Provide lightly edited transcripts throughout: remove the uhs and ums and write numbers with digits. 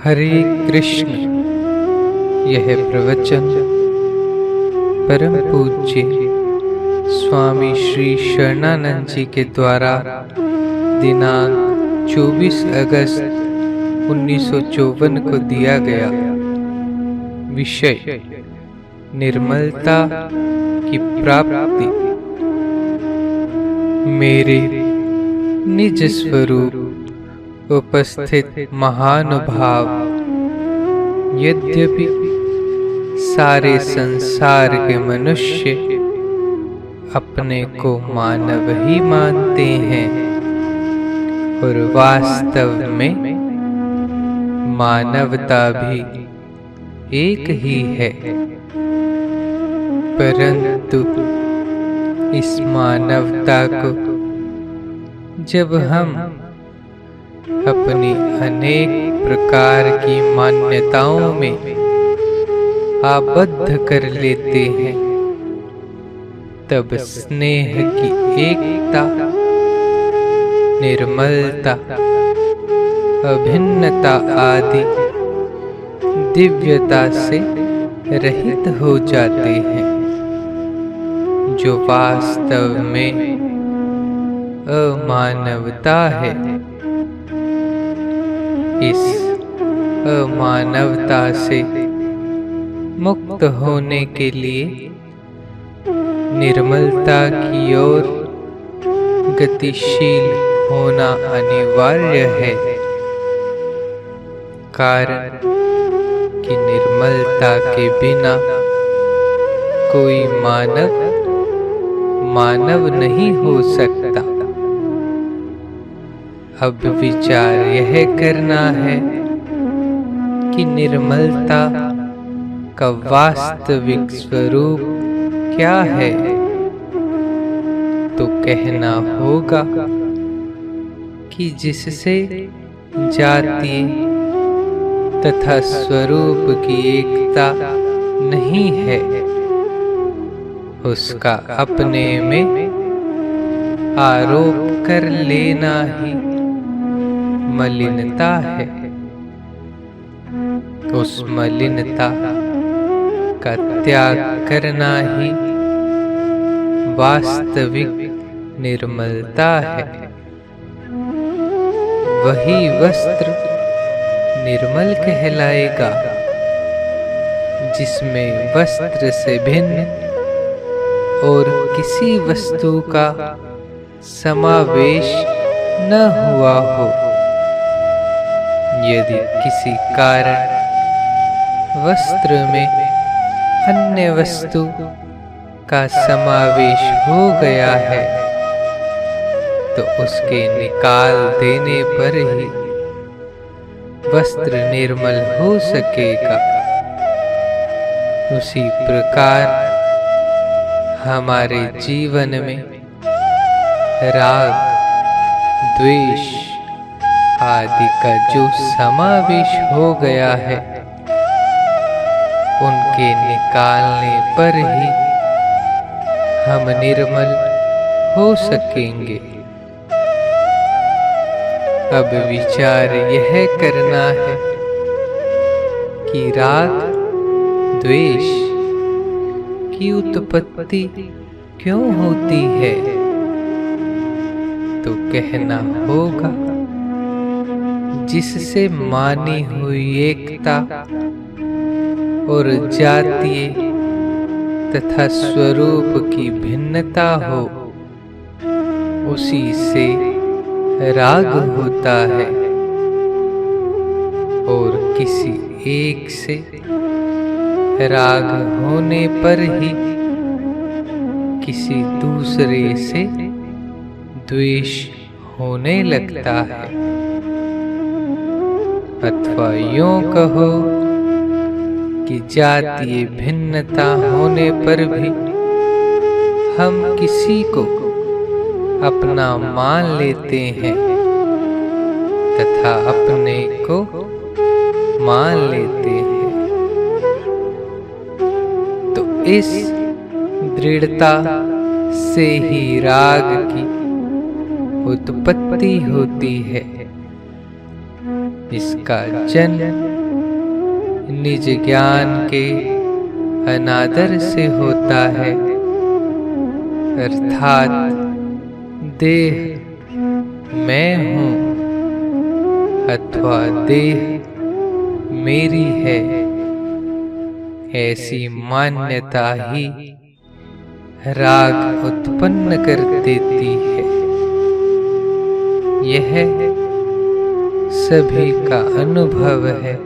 हरे कृष्ण। यह प्रवचन परम पूज्य स्वामी श्री शरणानंद जी के द्वारा दिनांक 24 अगस्त 1954 को दिया गया। विषय निर्मलता की प्राप्ति। मेरे निज स्वरूप उपस्थित महानुभाव, यद्यपि सारे संसार के मनुष्य अपने को मानव ही मानते हैं और वास्तव में मानवता भी एक ही है, परंतु इस मानवता को जब हम अपनी अनेक प्रकार की मान्यताओं में आबद्ध कर लेते हैं, तब स्नेह की एकता, निर्मलता, अभिन्नता आदि दिव्यता से रहित हो जाते हैं, जो वास्तव में अमानवता है। इस अमानवता से मुक्त होने के लिए निर्मलता की ओर गतिशील होना अनिवार्य है, कारण कि निर्मलता के बिना कोई मानव नहीं हो सकता। अब विचार यह करना है कि निर्मलता का वास्तविक स्वरूप क्या है, तो कहना होगा कि जिससे जातीय तथा स्वरूप की एकता नहीं है, उसका अपने में आरोप कर लेना ही मलिनता है। उस मलिनता का त्याग करना ही वास्तविक निर्मलता है। वही वस्त्र निर्मल कहलाएगा जिसमें वस्त्र से भिन्न और किसी वस्तु का समावेश न हुआ हो। यदि किसी कारण वस्त्र में अन्य वस्तु का समावेश हो गया है, तो उसके निकाल देने पर ही वस्त्र निर्मल हो सकेगा। उसी प्रकार हमारे जीवन में राग, द्वेष आदि का जो समावेश हो गया है, उनके निकालने पर ही हम निर्मल हो सकेंगे। अब विचार यह करना है कि राग, द्वेष की उत्पत्ति क्यों होती है, तो कहना होगा जिससे मानी हुई एकता और जातीय तथा स्वरूप की भिन्नता हो, उसी से राग होता है, और किसी एक से राग होने पर ही किसी दूसरे से द्वेष होने लगता है। अथवा यूं कहो कि जातीय भिन्नता होने पर भी हम किसी को अपना मान लेते हैं तथा अपने को मान लेते हैं, तो इस दृढ़ता से ही राग की उत्पत्ति होती है। इसका जन्म निज ज्ञान के अनादर से होता है, अर्थात देह मैं हूँ अथवा देह मेरी है, ऐसी मान्यता ही राग उत्पन्न कर देती है। यह सभी का अनुभव है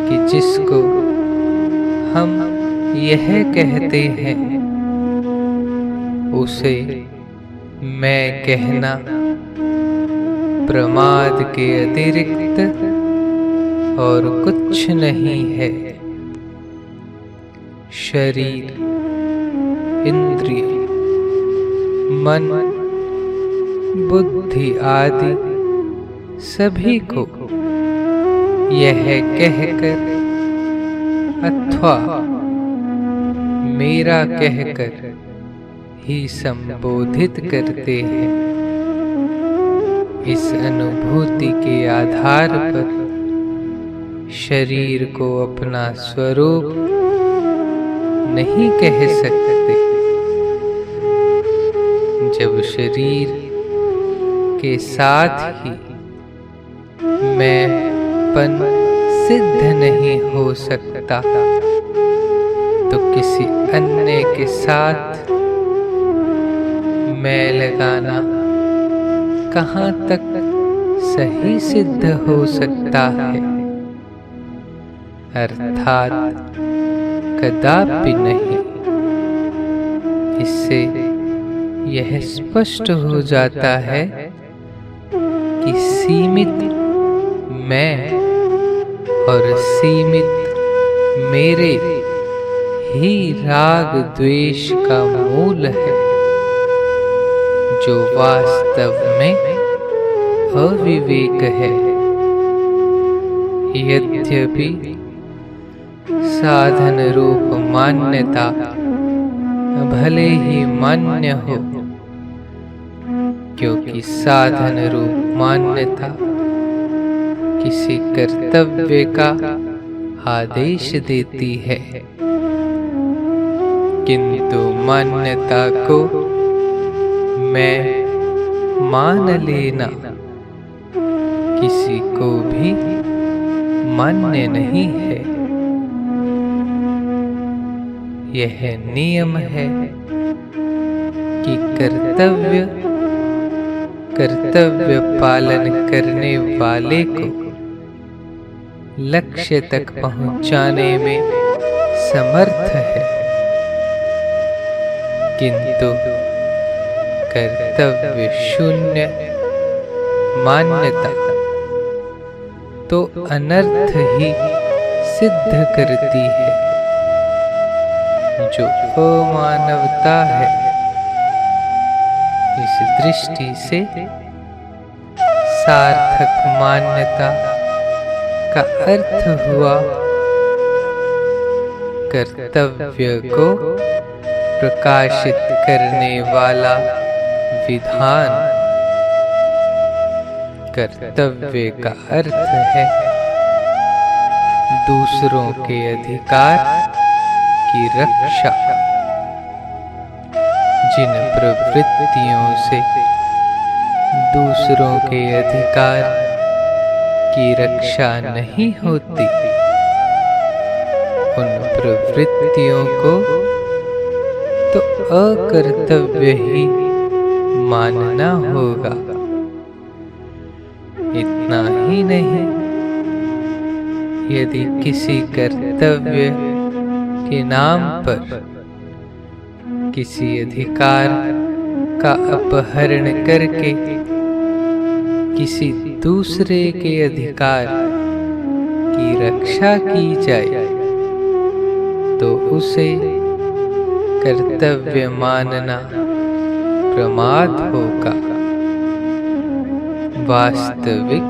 कि जिसको हम यह कहते हैं उसे मैं कहना प्रमाद के अतिरिक्त और कुछ नहीं है। शरीर, इंद्रिय, मन, बुद्धि आदि सभी को यह कहकर अथवा मेरा कहकर ही संबोधित करते हैं। इस अनुभूति के आधार पर शरीर को अपना स्वरूप नहीं कह सकते। जब शरीर के साथ ही मैंपन सिद्ध नहीं हो सकता तो किसी अन्य के साथ मैं लगाना कहाँ तक सही सिद्ध हो सकता है, अर्थात कदापि नहीं। इससे यह स्पष्ट हो जाता है कि सीमित मैं और सीमित मेरे ही राग द्वेष का मूल है, जो वास्तव में अविवेक है। यद्यपि साधन रूप मान्यता भले ही मान्य हो, क्योंकि साधन रूप मान्यता किसी कर्तव्य का आदेश देती है, किंतु मान्यता को मैं मान लेना किसी को भी मान्य नहीं है। यह नियम है कि कर्तव्य पालन करने वाले को लक्ष्य तक पहुंचाने में समर्थ है, किंतु कर्तव्य शून्य मान्यता तो अनर्थ ही सिद्ध करती है, जो अमानवता है। इस दृष्टि से सार्थक मान्यता का अर्थ हुआ कर्तव्य को प्रकाशित करने वाला विधान। कर्तव्य का अर्थ है दूसरों के अधिकार की रक्षा। जिन प्रवृत्तियों से दूसरों के अधिकार की रक्षा नहीं होती, उन प्रवृत्तियों को तो अकर्तव्य ही मानना होगा। इतना ही नहीं, यदि किसी कर्तव्य के नाम पर किसी अधिकार का अपहरण करके किसी दूसरे के अधिकार की रक्षा की जाए तो उसे कर्तव्य मानना प्रमाद होगा। वास्तविक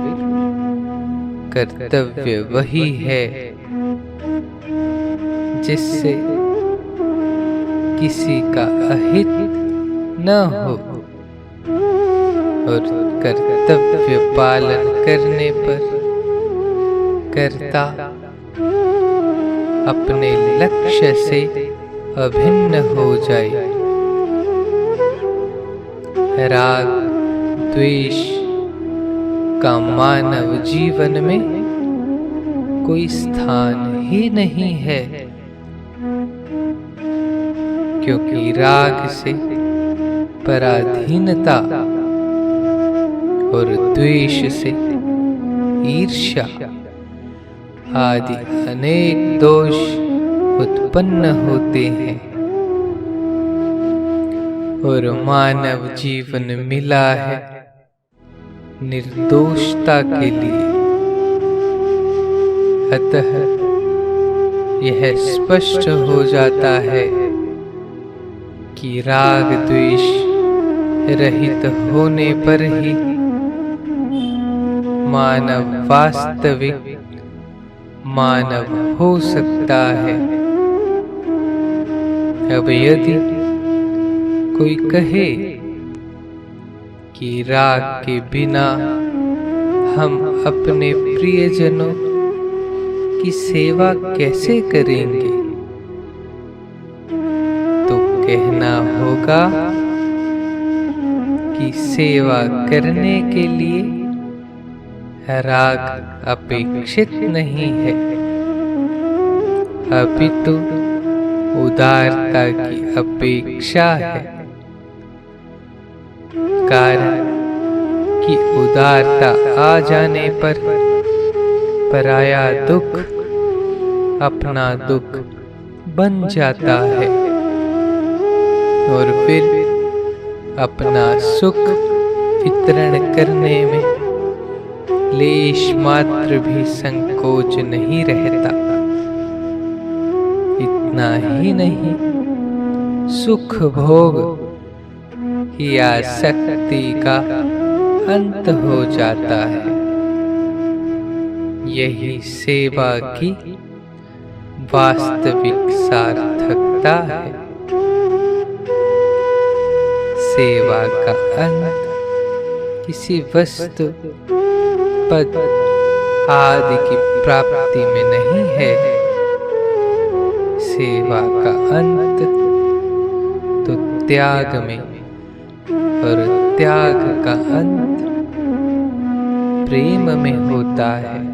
कर्तव्य वही है जिससे किसी का अहित न हो, और कर्तव्य पालन करने पर कर्ता अपने लक्ष्य से अभिन्न हो जाए। राग द्वेष का मानव जीवन में कोई स्थान ही नहीं है, क्योंकि राग से पराधीनता और द्वेष से ईर्ष्या आदि अनेक दोष उत्पन्न होते हैं, और मानव जीवन मिला है निर्दोषता के लिए। अतः यह स्पष्ट हो जाता है कि राग द्वेष रहित होने पर ही मानव वास्तविक मानव हो सकता है। अब यदि कोई कहे कि राग के बिना हम अपने प्रियजनों की सेवा कैसे करेंगे, तो कहना होगा कि सेवा करने के लिए राग अपेक्षित नहीं है, अपितु उदारता की अपेक्षा है। कारण कि उदारता आ जाने पर पराया दुख अपना दुख बन जाता है, और फिर अपना सुख वितरण करने में लेश मात्र भी संकोच नहीं रहता। इतना ही नहीं, सुख भोग की आसक्ति का अंत हो जाता है। यही सेवा की वास्तविक सार्थकता है। सेवा का अंत किसी वस्तु पद आदि की प्राप्ति में नहीं है। सेवा का अंत तो त्याग में, और त्याग का अंत प्रेम में होता है।